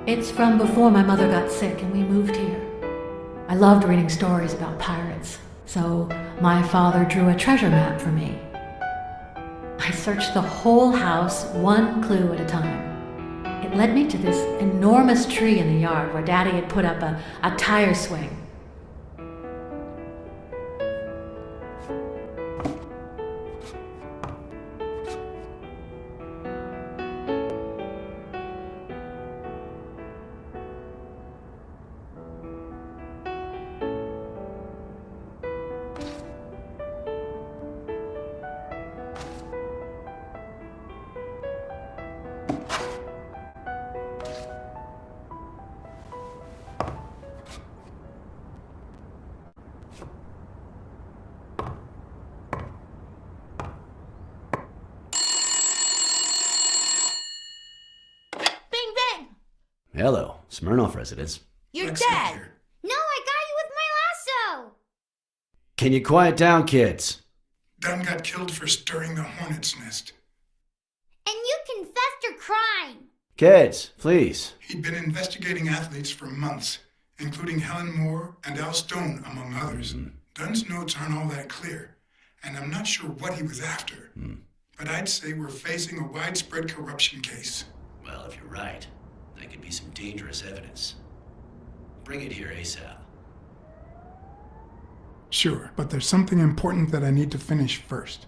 It's from before my mother got sick and we moved here. I loved reading stories about pirates, so my father drew a treasure map for me. I searched the whole house, one clue at a time. It led me to this enormous tree in the yard where Daddy had put up a tire swing. Hello, Smirnoff residence. You're BLACKSAD dead! here. No, I got you with my lasso! Can you quiet down, kids? Dunn got killed for stirring the hornet's nest. And you confessed your crime! Kids, please. He'd been investigating athletes for months, including Helen Moore and Al Stone, among others. Dunn's notes aren't all that clear, and I'm not sure what he was after. But I'd say we're facing a widespread corruption case. Well, if you're right, there could be some dangerous evidence. Bring it here ASAP. Sure, but there's something important that I need to finish first.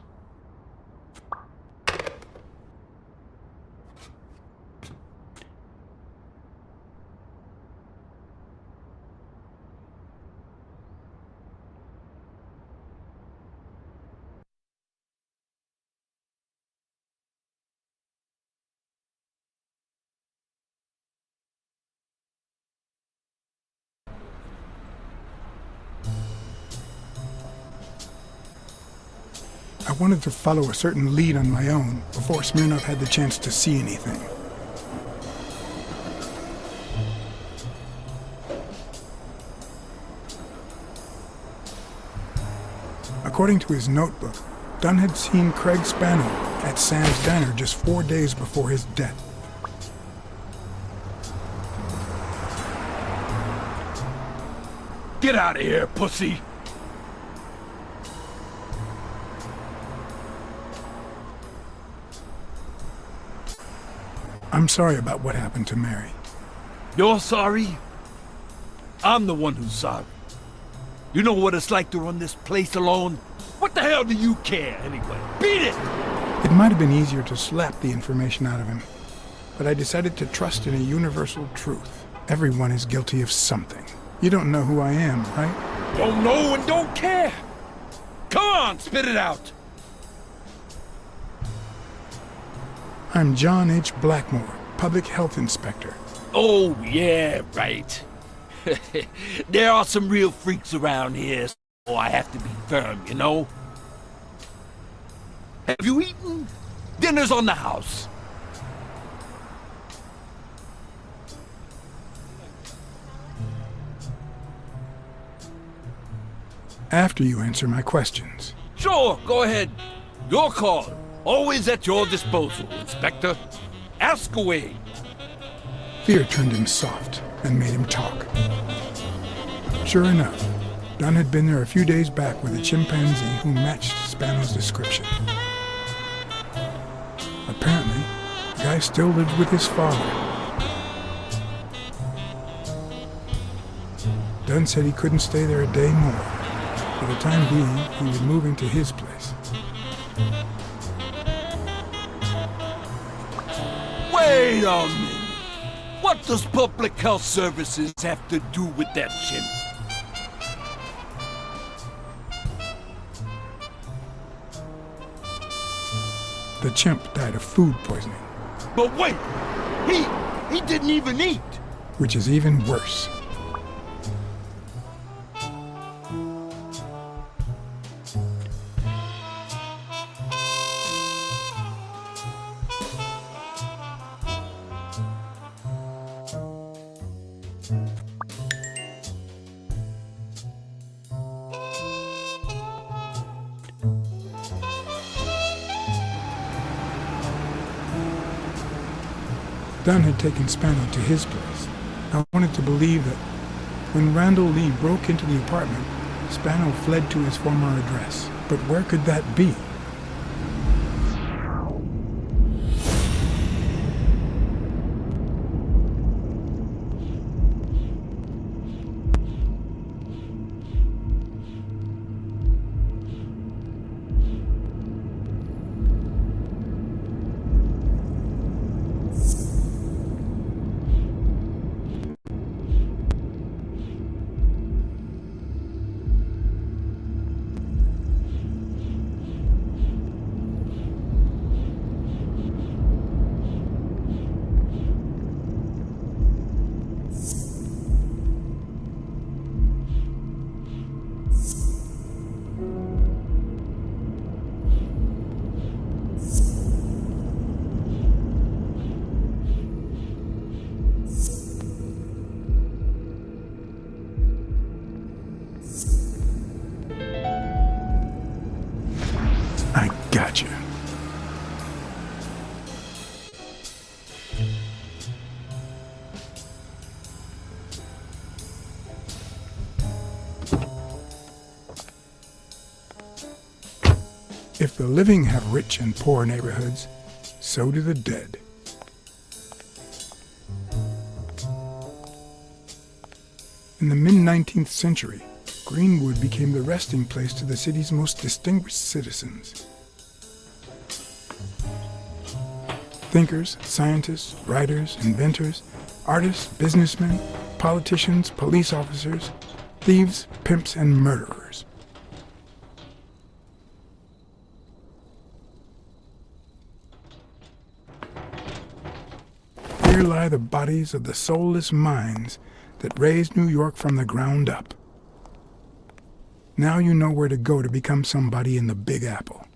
I wanted to follow a certain lead on my own before Smirnoff had the chance to see anything. According to his notebook, Dunn had seen Craig Spano at Sam's Diner just 4 days before his death. Get out of here, pussy! I'm sorry about what happened to Mary. You're sorry? I'm the one who's sorry. You know what it's like to run this place alone? What the hell do you care, anyway? Beat it! It might have been easier to slap the information out of him, but I decided to trust in a universal truth. Everyone is guilty of something. You don't know who I am, right? Don't know and don't care! Come on, spit it out! I'm John H. Blackmore, Public Health Inspector. Oh, yeah, right. There are some real freaks around here, so I have to be firm, you know? Have you eaten? Dinner's on the house. After you answer my questions. Sure, go ahead. Your call. Always at your disposal, Inspector. Ask away. Fear turned him soft and made him talk. Sure enough, Dunn had been there a few days back with a chimpanzee who matched Spano's description. Apparently, the guy still lived with his father. Dunn said he couldn't stay there a day more. For the time being, he was moving to his place. Wait a minute. What does Public Health Services have to do with that chimp? The chimp died of food poisoning, But wait! He didn't even eat! which is even worse. Dunn had taken Spano to his place. I wanted to believe that when Randall Lee broke into the apartment, Spano fled to his former address. But where could that be? I gotcha. If the living have rich and poor neighborhoods, so do the dead. In the mid-19th century, Greenwood became the resting place to the city's most distinguished citizens. Thinkers, scientists, writers, inventors, artists, businessmen, politicians, police officers, thieves, pimps, and murderers. Here lie the bodies of the soulless minds that raised New York from the ground up. Now you know where to go to become somebody in the Big Apple.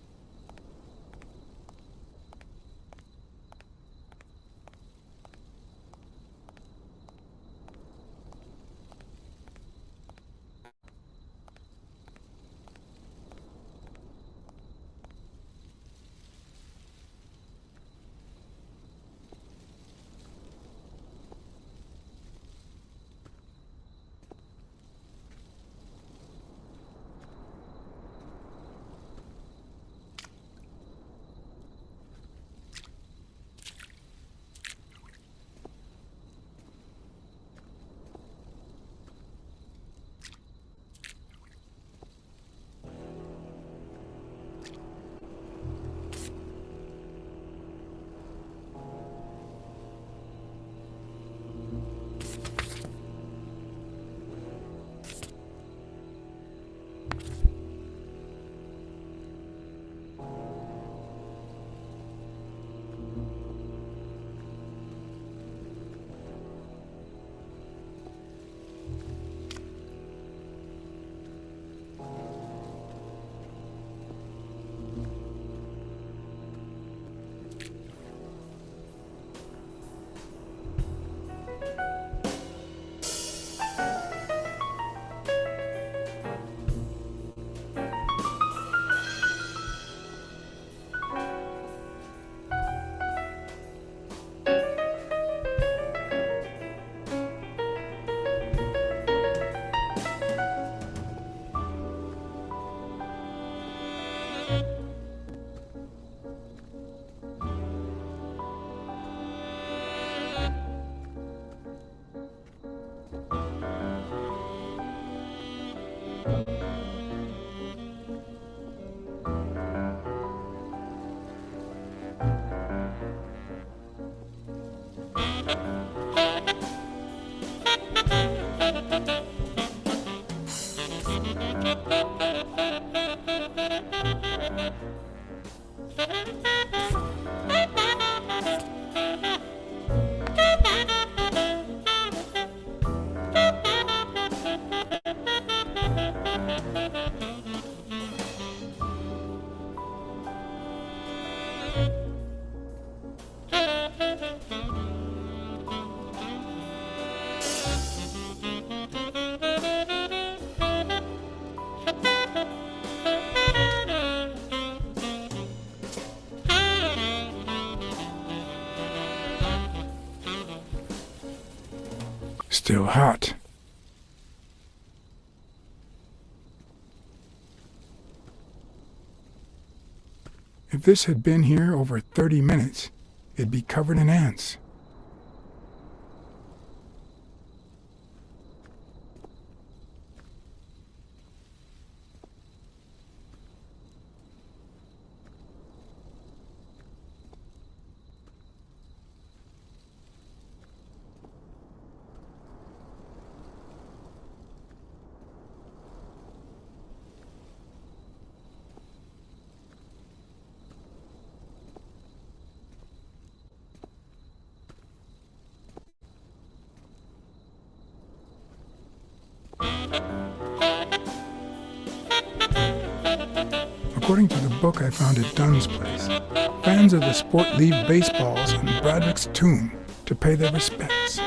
Still hot. If this had been here over 30 minutes, it'd be covered in ants. According to the book I found at Dunn's place, fans of the sport leave baseballs on Braddock's tomb to pay their respects.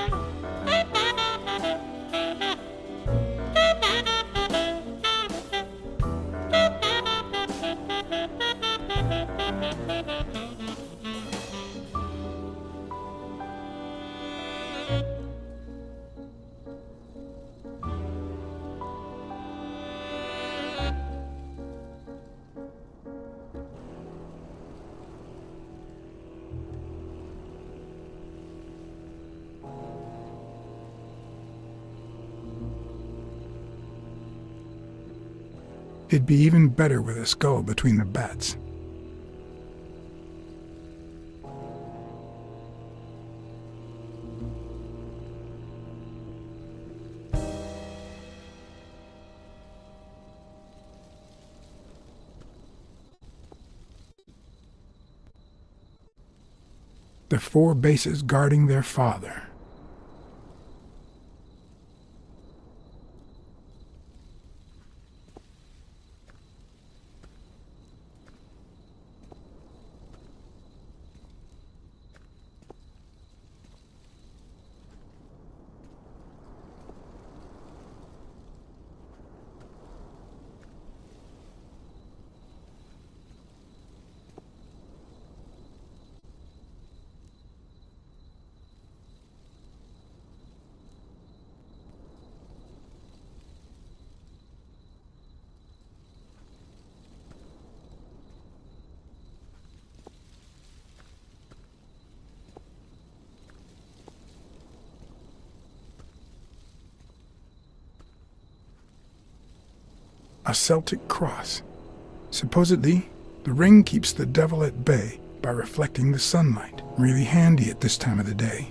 It'd be even better with a skull between the bats. The 4 bases guarding their father. A Celtic cross. Supposedly, the ring keeps the devil at bay by reflecting the sunlight. Really handy at this time of the day.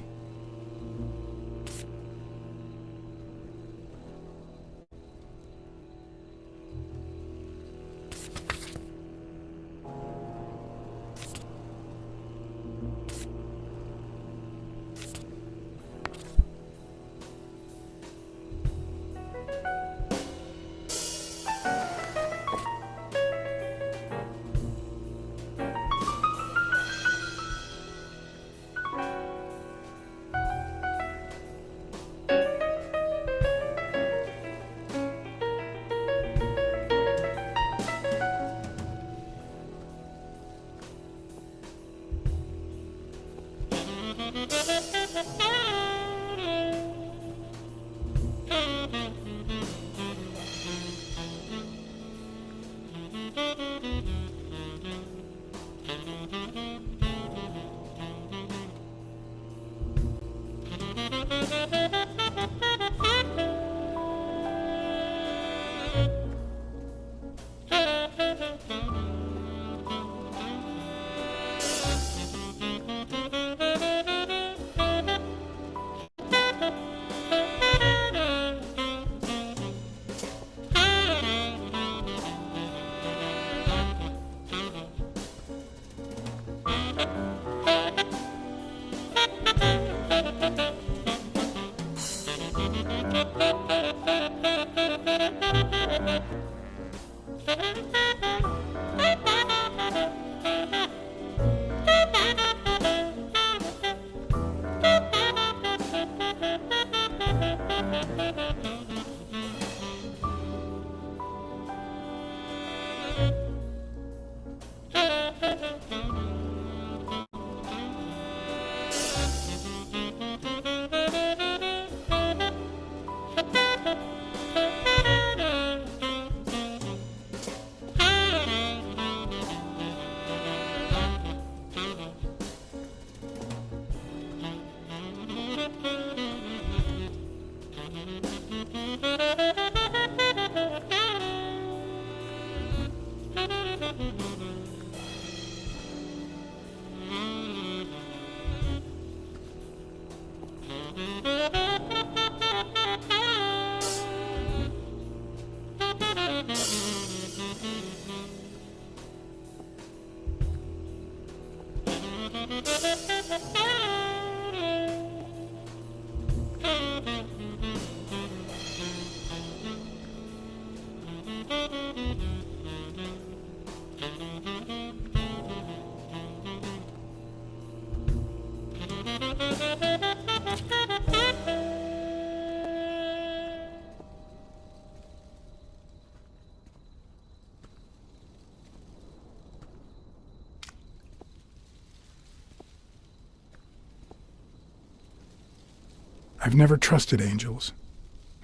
I've never trusted angels.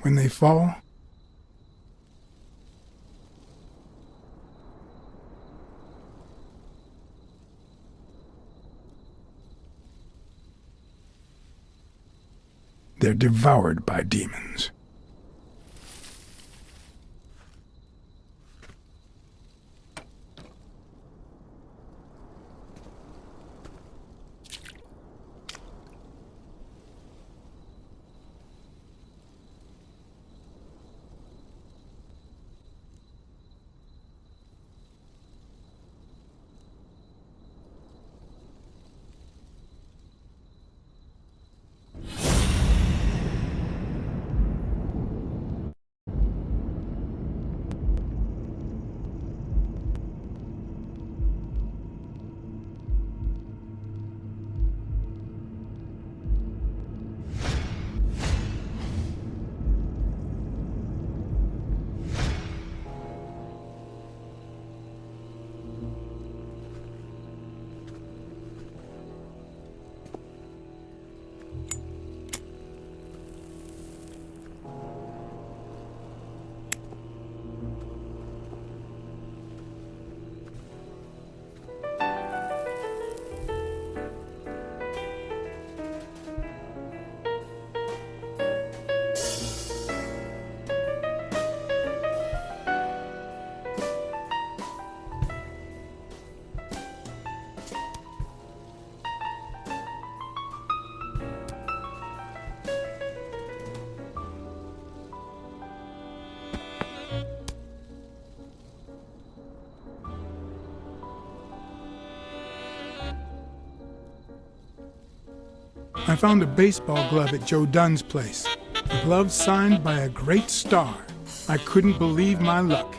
When they fall, they're devoured by demons. I found a baseball glove at Joe Dunn's place. A glove signed by a great star. I couldn't believe my luck.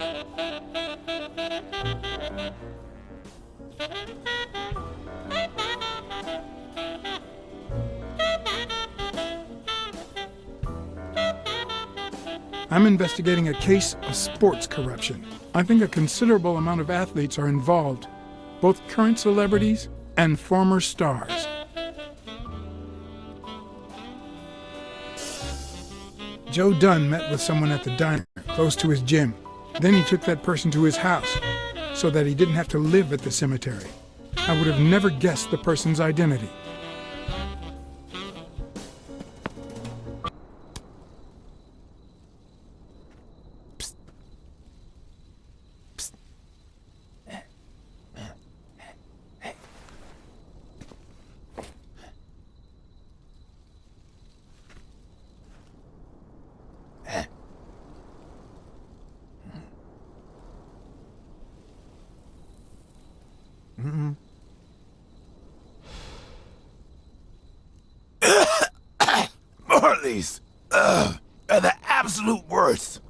I'm investigating a case of sports corruption. I think a considerable amount of athletes are involved, both current celebrities and former stars. Joe Dunn met with someone at the diner, close to his gym. Then he took that person to his house, so that he didn't have to live at the cemetery. I would have never guessed the person's identity. Marleys are the absolute worst.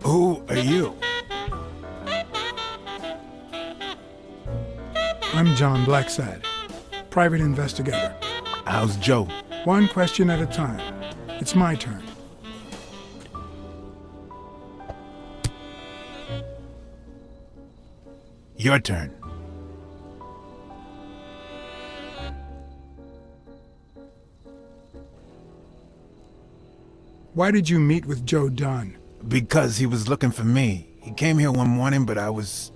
Who are you? I'm John BLACKSAD, private investigator. How's Joe? One question at a time. It's my turn. Your turn. Why did you meet with Joe Dunn? Because he was looking for me. He came here one morning, but I was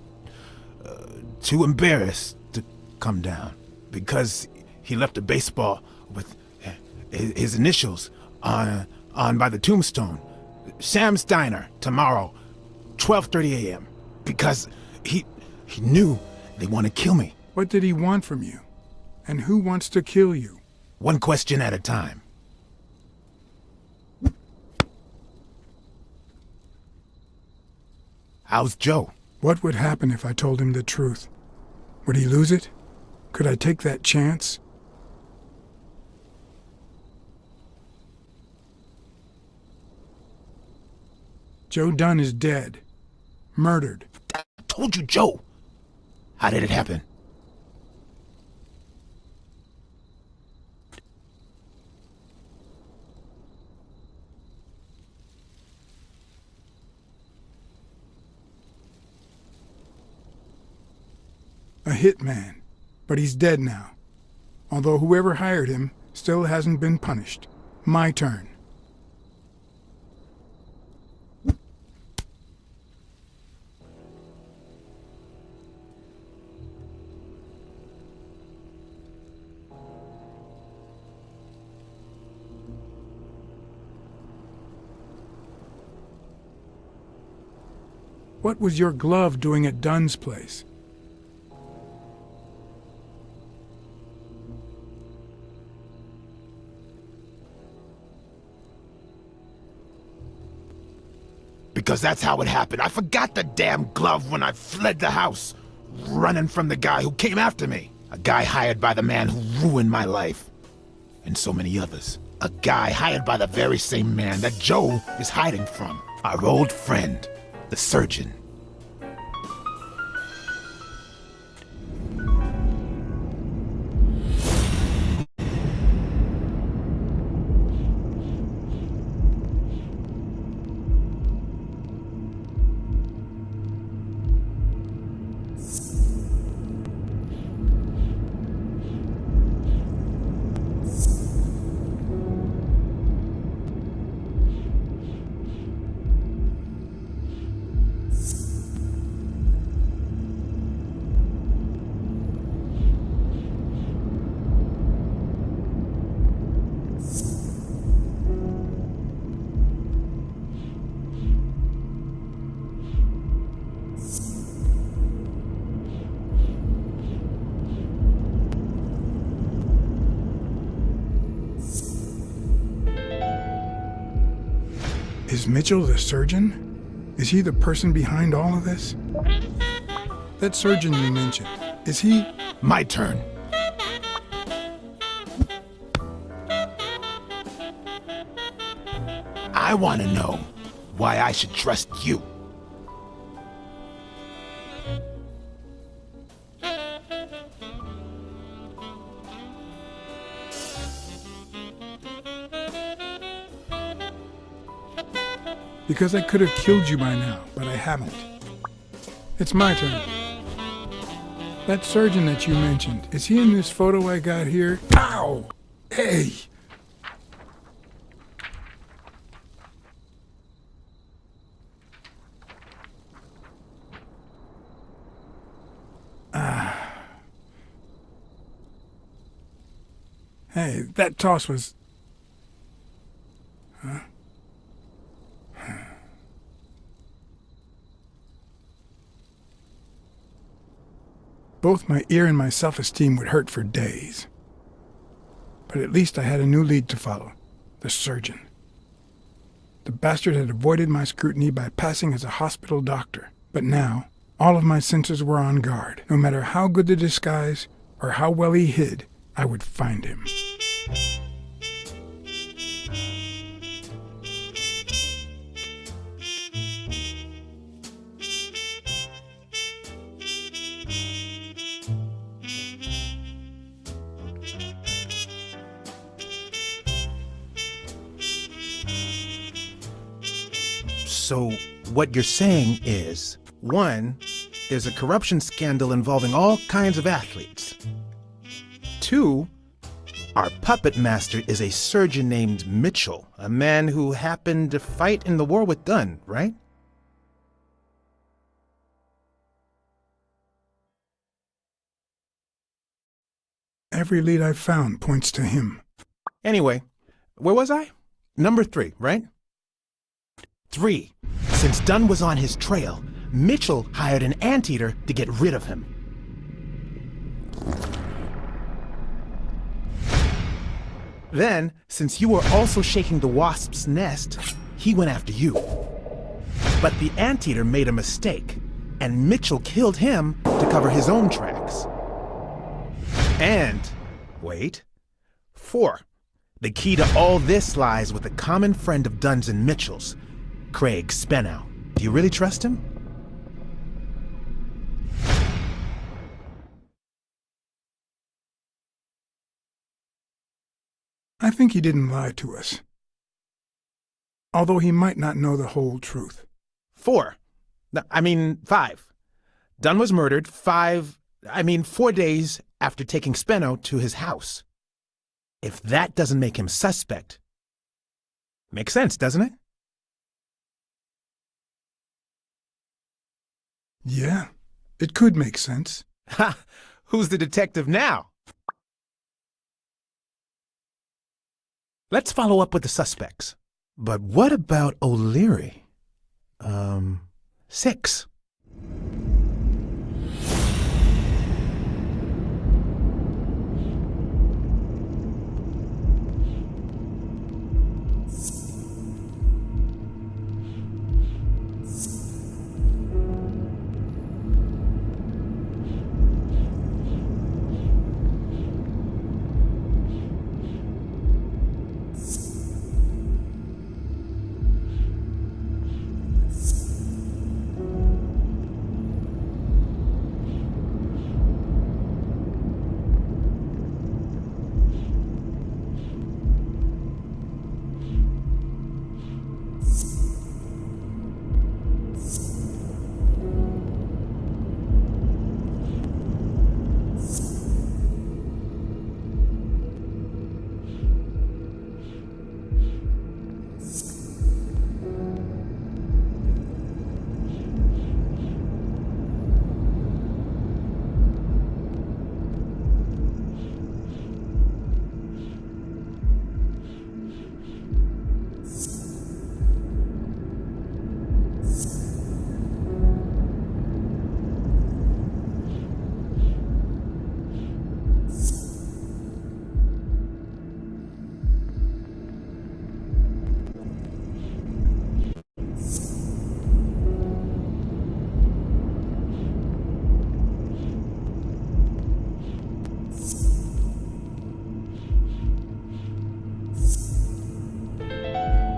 too embarrassed to come down. Because he left a baseball with his initials on by the tombstone. Sam's Diner, tomorrow, 12:30 a.m. Because he knew they want to kill me. What did he want from you? And who wants to kill you? One question at a time. How's Joe? What would happen if I told him the truth? Would he lose it? Could I take that chance? Joe Dunn is dead. Murdered. told you, Joe. How did it happen? A hitman, but he's dead now. Although whoever hired him still hasn't been punished. My turn. What was your glove doing at Dunn's place? Because that's how it happened. I forgot the damn glove when I fled the house, running from the guy who came after me. A guy hired by the man who ruined my life. And so many others. A guy hired by the very same man that Joe is hiding from. Our old friend, the surgeon. Is Mitchell the surgeon? Is he the person behind all of this? That surgeon you mentioned, is he... My turn. I want to know why I should trust you. Because I could have killed you by now, but I haven't. It's my turn. That surgeon that you mentioned, is he in this photo I got here? Ow! Hey! Hey, that toss was... Huh? Both my ear and my self-esteem would hurt for days. But at least I had a new lead to follow. The surgeon. The bastard had avoided my scrutiny by passing as a hospital doctor. But now, all of my senses were on guard. No matter how good the disguise, or how well he hid, I would find him. So, what you're saying is, 1, there's a corruption scandal involving all kinds of athletes. 2, our puppet master is a surgeon named Mitchell, a man who happened to fight in the war with Dunn, right? Every lead I've found points to him. Anyway, where was I? Number 3, right? 3. Since Dunn was on his trail, Mitchell hired an anteater to get rid of him. Then, since you were also shaking the wasp's nest, he went after you. But the anteater made a mistake, and Mitchell killed him to cover his own tracks. And, wait, 4. The key to all this lies with a common friend of Dunn's and Mitchell's, Craig Spenow. Do you really trust him? I think he didn't lie to us. Although he might not know the whole truth. 4. No, I mean 5. Dunn was murdered 4 days after taking Spenno to his house. If that doesn't make him suspect, makes sense, doesn't it? Yeah, it could make sense. Ha! Who's the detective now? Let's follow up with the suspects. But what about O'Leary? 6.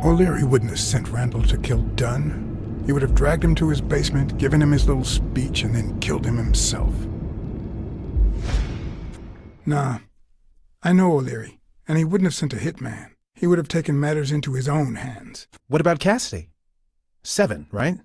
O'Leary wouldn't have sent Randall to kill Dunn. He would have dragged him to his basement, given him his little speech, and then killed him himself. Nah, I know O'Leary, and he wouldn't have sent a hitman. He would have taken matters into his own hands. What about Cassidy? 7, right?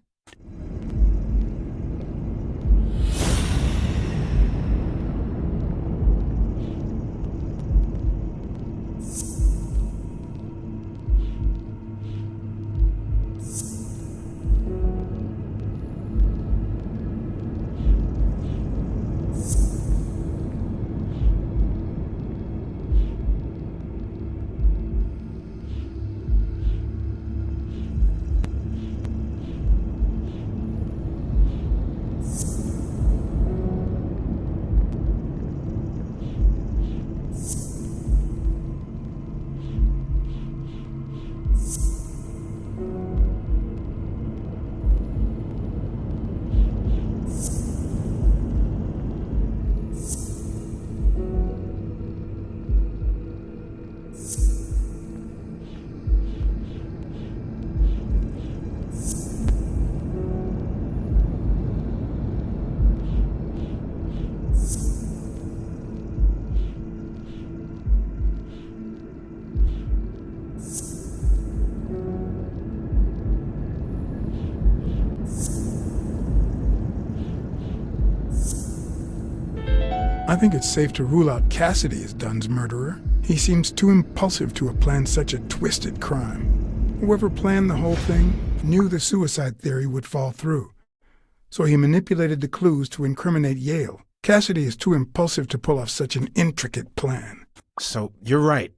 I think it's safe to rule out Cassidy as Dunn's murderer. He seems too impulsive to have planned such a twisted crime. Whoever planned the whole thing knew the suicide theory would fall through. So he manipulated the clues to incriminate Yale. Cassidy is too impulsive to pull off such an intricate plan. So you're right.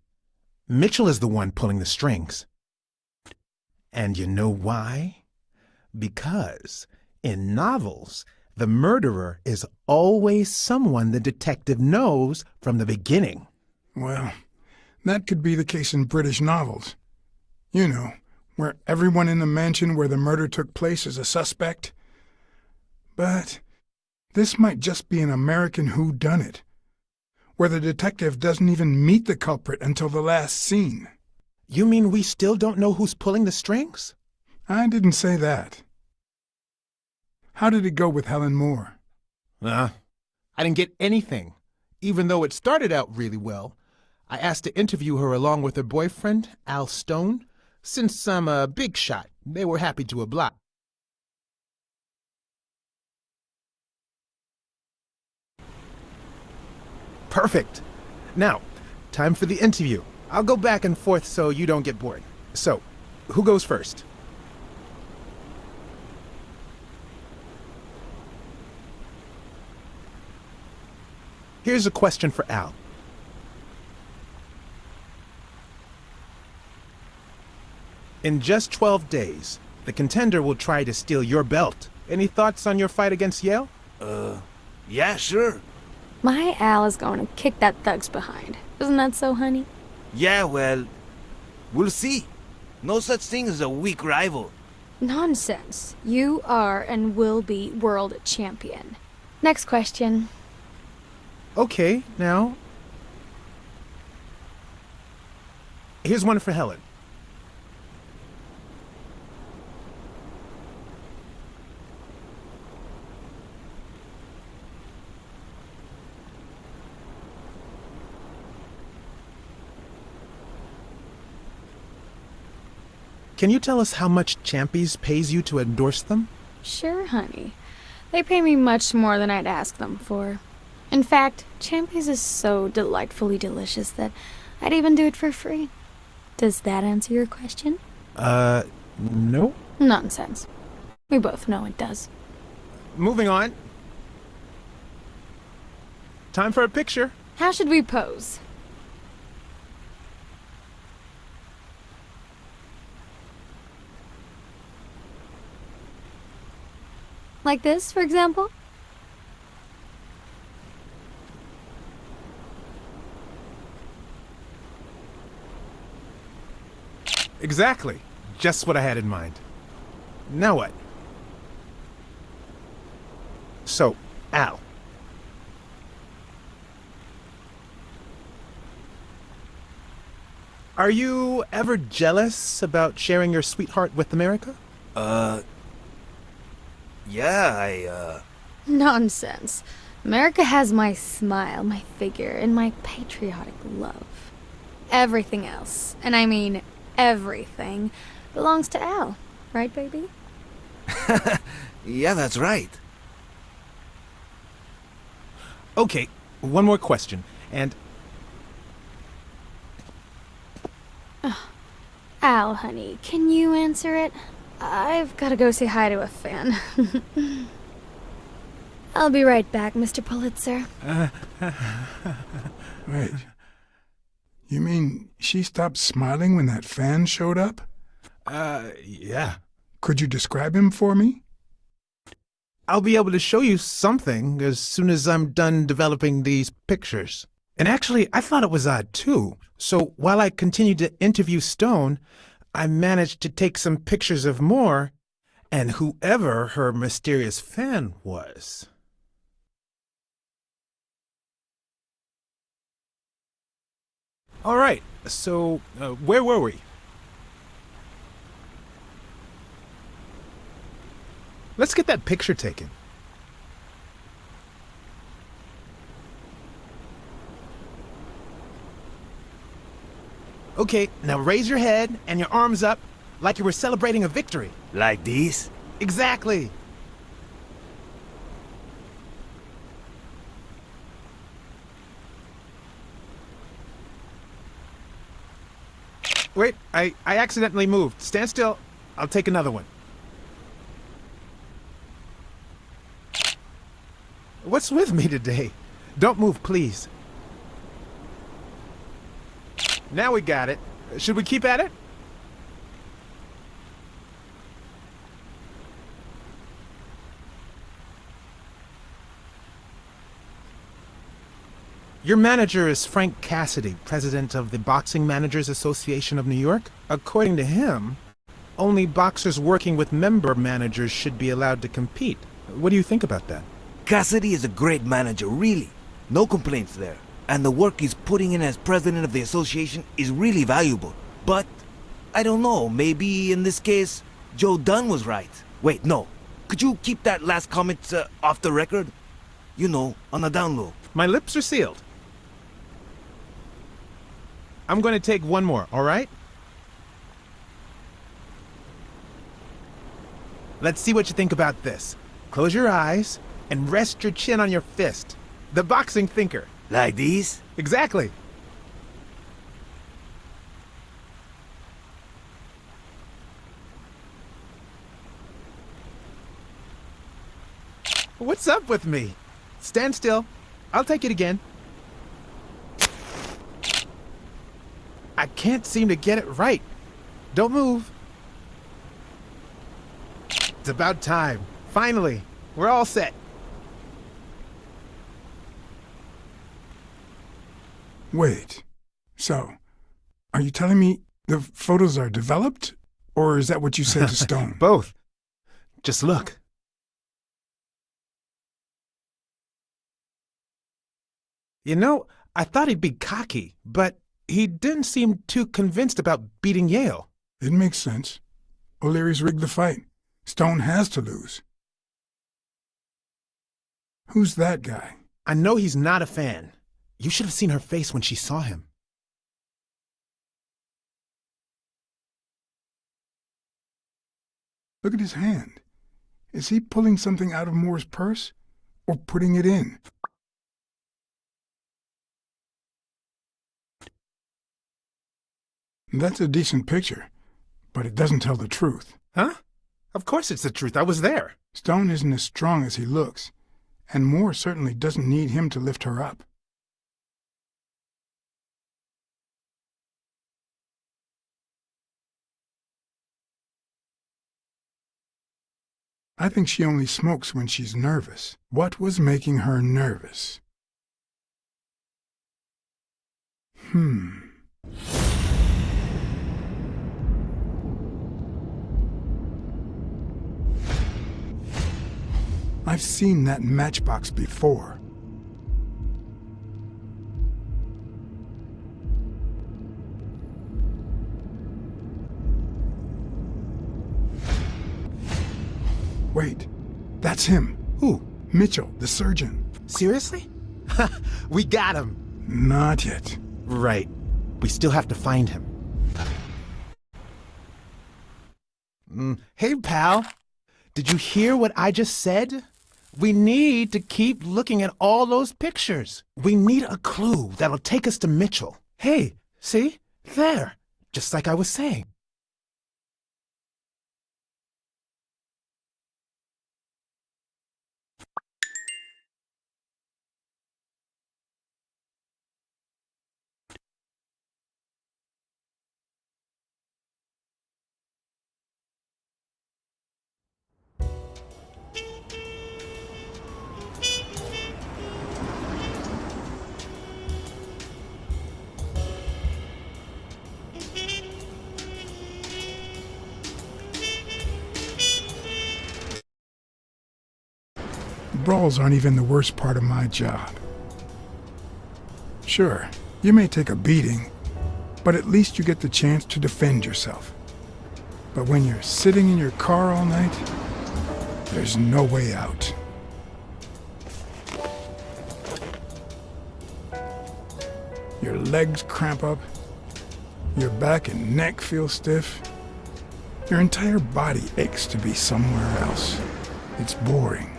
Mitchell is the one pulling the strings. And you know why? Because in novels, the murderer is always someone the detective knows from the beginning. Well, that could be the case in British novels. You know, where everyone in the mansion where the murder took place is a suspect. But this might just be an American whodunit, where the detective doesn't even meet the culprit until the last scene. You mean we still don't know who's pulling the strings? I didn't say that. How did it go with Helen Moore? I didn't get anything. Even though it started out really well, I asked to interview her along with her boyfriend, Al Stone. Since I'm a big shot, they were happy to oblige. Perfect. Now, time for the interview. I'll go back and forth so you don't get bored. So, who goes first? Here's a question for Al. In just 12 days, the contender will try to steal your belt. Any thoughts on your fight against Yale? Yeah, sure. My Al is going to kick that thug's behind. Isn't that so, honey? Yeah, well, we'll see. No such thing as a weak rival. Nonsense. You are and will be world champion. Next question. Okay, now. Here's one for Helen. Can you tell us how much Champies pays you to endorse them? Sure, honey. They pay me much more than I'd ask them for. In fact, Champies is so delightfully delicious that I'd even do it for free. Does that answer your question? No. Nonsense. We both know it does. Moving on. Time for a picture. How should we pose? Like this, for example? Exactly. Just what I had in mind. Now what? So, Al. Are you ever jealous about sharing your sweetheart with America? Yeah, Nonsense. America has my smile, my figure, and my patriotic love. Everything else, and I mean everything, belongs to Al. Right, baby? Yeah, that's right. Okay, one more question, and... Al, honey, can you answer it? I've gotta go say hi to a fan. I'll be right back, Mr. Pulitzer. Wait. You mean she stopped smiling when that fan showed up? Yeah. Could you describe him for me? I'll be able to show you something as soon as I'm done developing these pictures. And actually, I thought it was odd too. So while I continued to interview Stone, I managed to take some pictures of Moore and whoever her mysterious fan was. All right, so where were we? Let's get that picture taken. Okay, now raise your head and your arms up like you were celebrating a victory. Like this? Exactly. Wait, I accidentally moved. Stand still. I'll take another one. What's with me today? Don't move, please. Now we got it. Should we keep at it? Your manager is Frank Cassidy, president of the Boxing Managers Association of New York. According to him, only boxers working with member managers should be allowed to compete. What do you think about that? Cassidy is a great manager, really. No complaints there. And the work he's putting in as president of the association is really valuable. But, I don't know, maybe in this case, Joe Dunn was right. Wait, no. Could you keep that last comment off the record? You know, on the down low. My lips are sealed. I'm going to take one more, all right? Let's see what you think about this. Close your eyes and rest your chin on your fist. The boxing thinker. Like these? Exactly. What's up with me? Stand still. I'll take it again. I can't seem to get it right. Don't move. It's about time. Finally, we're all set. Wait. So, are you telling me the photos are developed? Or is that what you said to Stone? Both. Just look. You know, I thought he'd be cocky, but he didn't seem too convinced about beating Yale. It makes sense. O'Leary's rigged the fight. Stone has to lose. Who's that guy? I know he's not a fan. You should have seen her face when she saw him. Look at his hand. Is he pulling something out of Moore's purse? Or putting it in? That's a decent picture, but it doesn't tell the truth. Huh? Of course it's the truth. I was there. Stone isn't as strong as he looks, and Moore certainly doesn't need him to lift her up. I think she only smokes when she's nervous. What was making her nervous? I've seen that matchbox before. Wait, that's him. Who? Mitchell, the surgeon. Seriously? We got him. Not yet. Right. We still have to find him. Hey, pal. Did you hear what I just said? We need to keep looking at all those pictures. We need a clue that'll take us to Mitchell. Hey, see? There. Just like I was saying. Brawls aren't even the worst part of my job. Sure, you may take a beating, but at least you get the chance to defend yourself. But when you're sitting in your car all night, there's no way out. Your legs cramp up, your back and neck feel stiff. Your entire body aches to be somewhere else. It's boring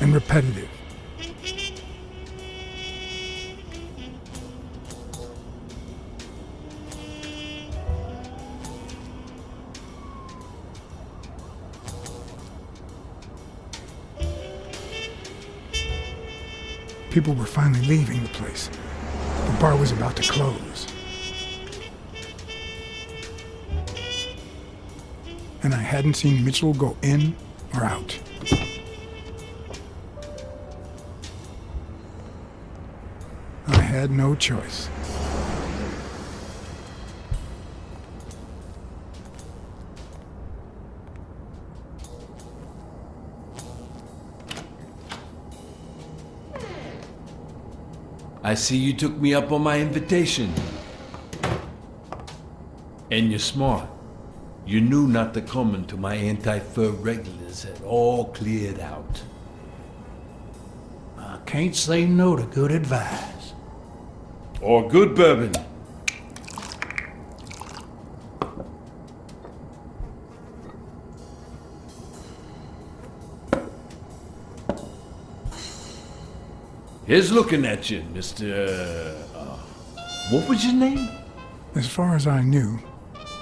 and repetitive. People were finally leaving the place. The bar was about to close. And I hadn't seen Mitchell go in or out. I had no choice. I see you took me up on my invitation. And you're smart. You knew not to come until my anti-fur regulars had all cleared out. I can't say no to good advice. Or good bourbon. Here's looking at you, Mr. What was your name? As far as I knew,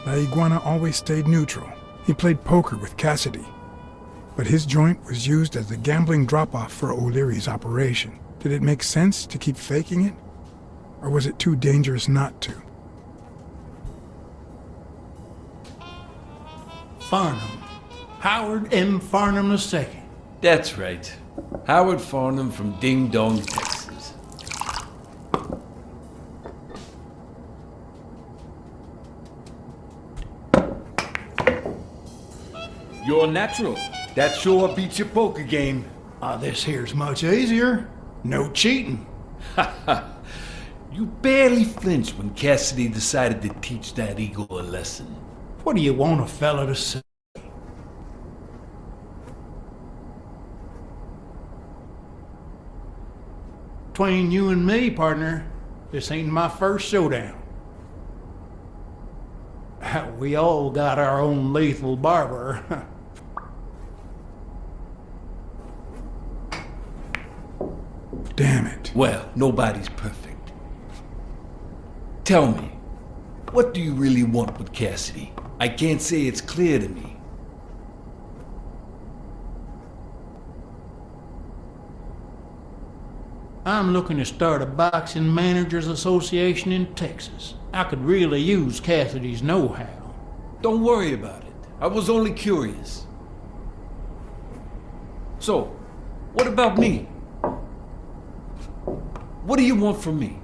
La Iguana always stayed neutral. He played poker with Cassidy. But his joint was used as the gambling drop-off for O'Leary's operation. Did it make sense to keep faking it? Or was it too dangerous not to? Farnham. Howard M. Farnham II. That's right. Howard Farnham from Ding Dong, Texas. You're a natural. That sure beats your poker game. This here's much easier. No cheating. You barely flinched when Cassidy decided to teach that ego a lesson. What do you want a fella to say? Between you and me, partner, this ain't my first showdown. We all got our own lethal barber. Damn it. Well, nobody's perfect. Tell me, what do you really want with Cassidy? I can't say it's clear to me. I'm looking to start a boxing managers association in Texas. I could really use Cassidy's know-how. Don't worry about it. I was only curious. So, what about me? What do you want from me?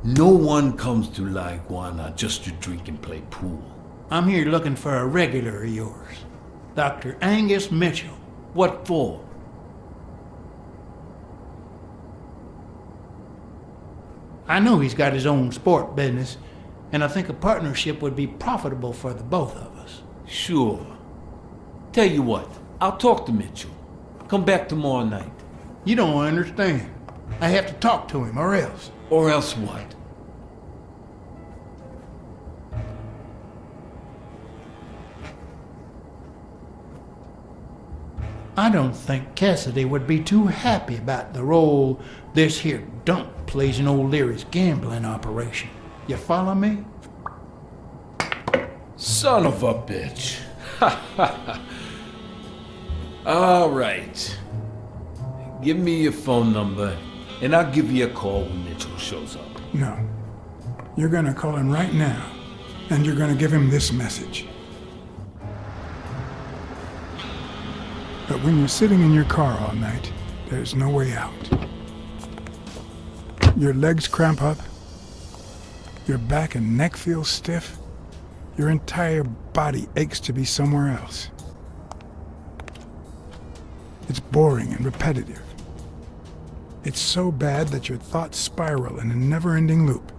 No one comes to La Iguana just to drink and play pool. I'm here looking for a regular of yours, Dr. Angus Mitchell. What for? I know he's got his own sport business, and I think a partnership would be profitable for the both of us. Sure. Tell you what, I'll talk to Mitchell. Come back tomorrow night. You don't understand. I have to talk to him, or else. Or else what? I don't think Cassidy would be too happy about the role this here dump plays in old Leary's gambling operation. You follow me? Son of a bitch. All right. Give me your phone number, and I'll give you a call when Mitchell shows up. No. You're gonna call him right now, and you're gonna give him this message. But when you're sitting in your car all night, there's no way out. Your legs cramp up, your back and neck feel stiff, your entire body aches to be somewhere else. It's boring and repetitive. It's so bad that your thoughts spiral in a never-ending loop,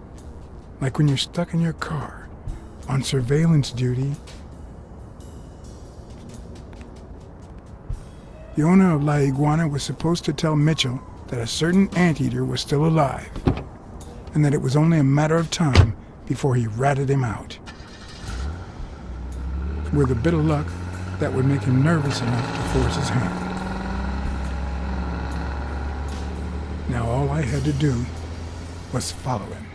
like when you're stuck in your car, on surveillance duty. The owner of La Iguana was supposed to tell Mitchell that a certain anteater was still alive, and that it was only a matter of time before he ratted him out. With a bit of luck, that would make him nervous enough to force his hand. Now all I had to do was follow him.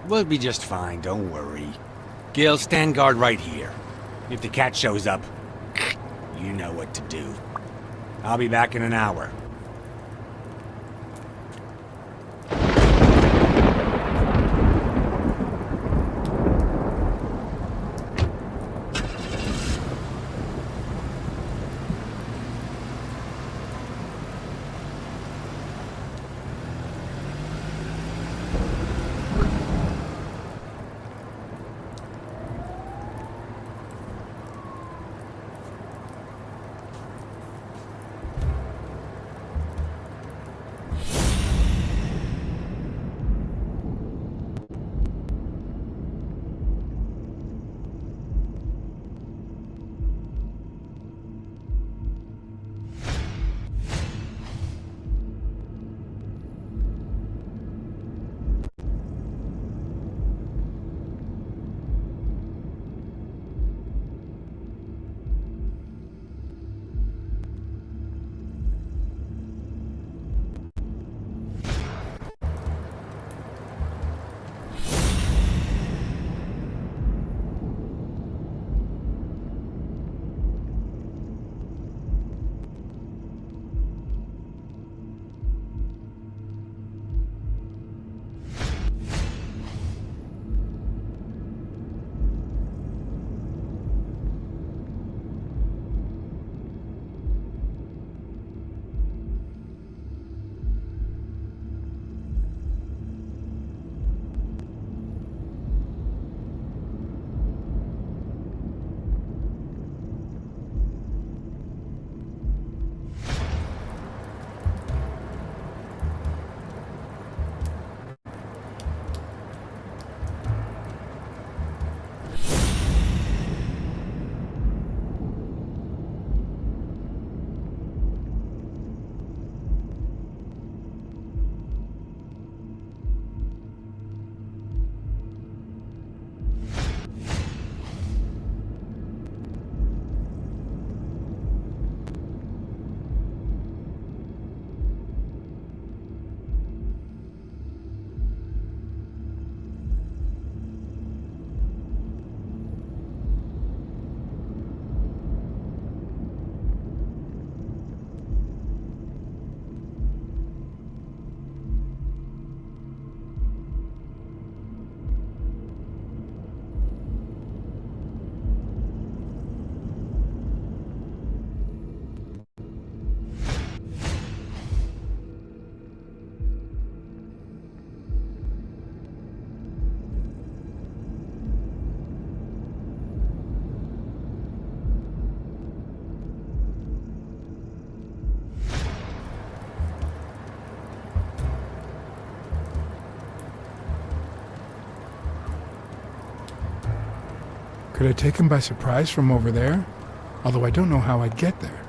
We'll be just fine, don't worry. Gil, stand guard right here. If the cat shows up, you know what to do. I'll be back in an hour. Could I take him by surprise from over there? Although I don't know how I'd get there.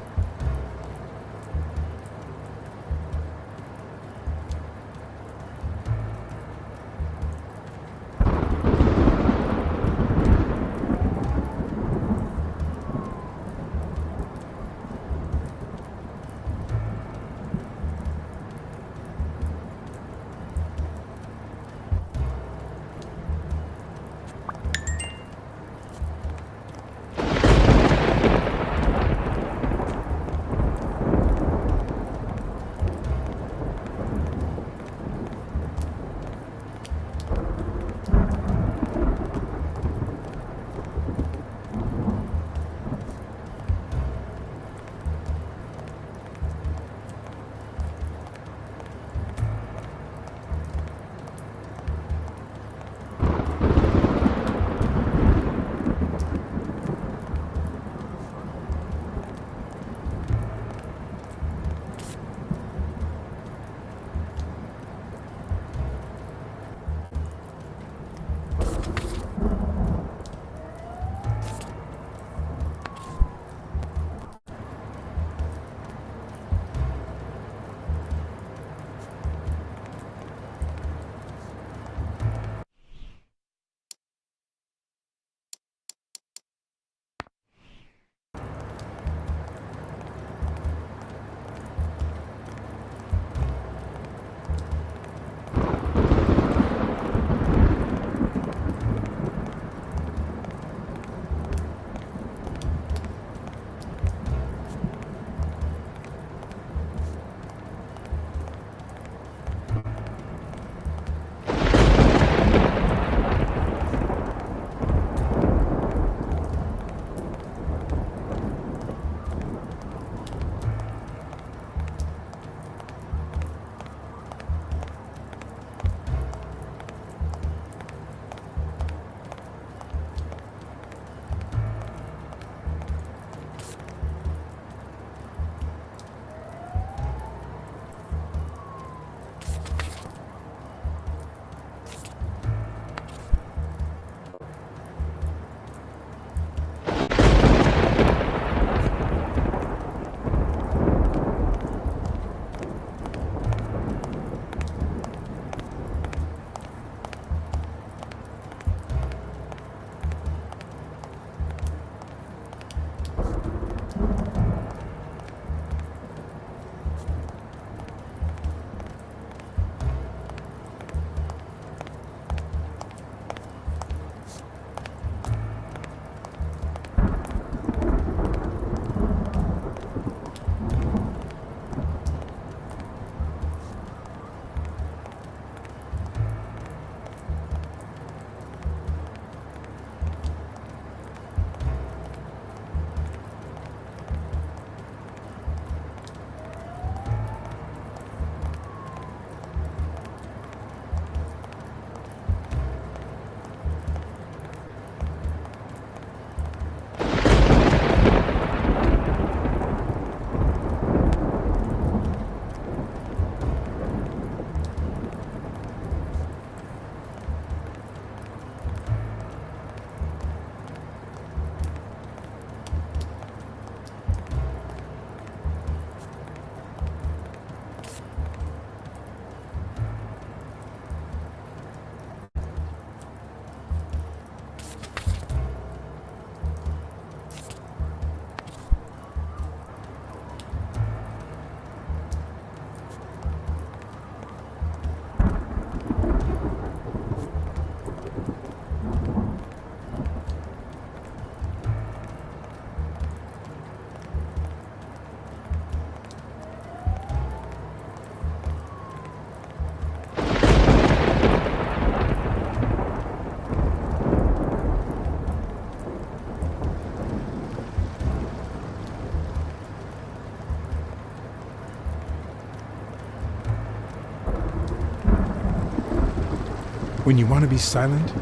When you want to be silent,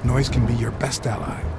noise can be your best ally.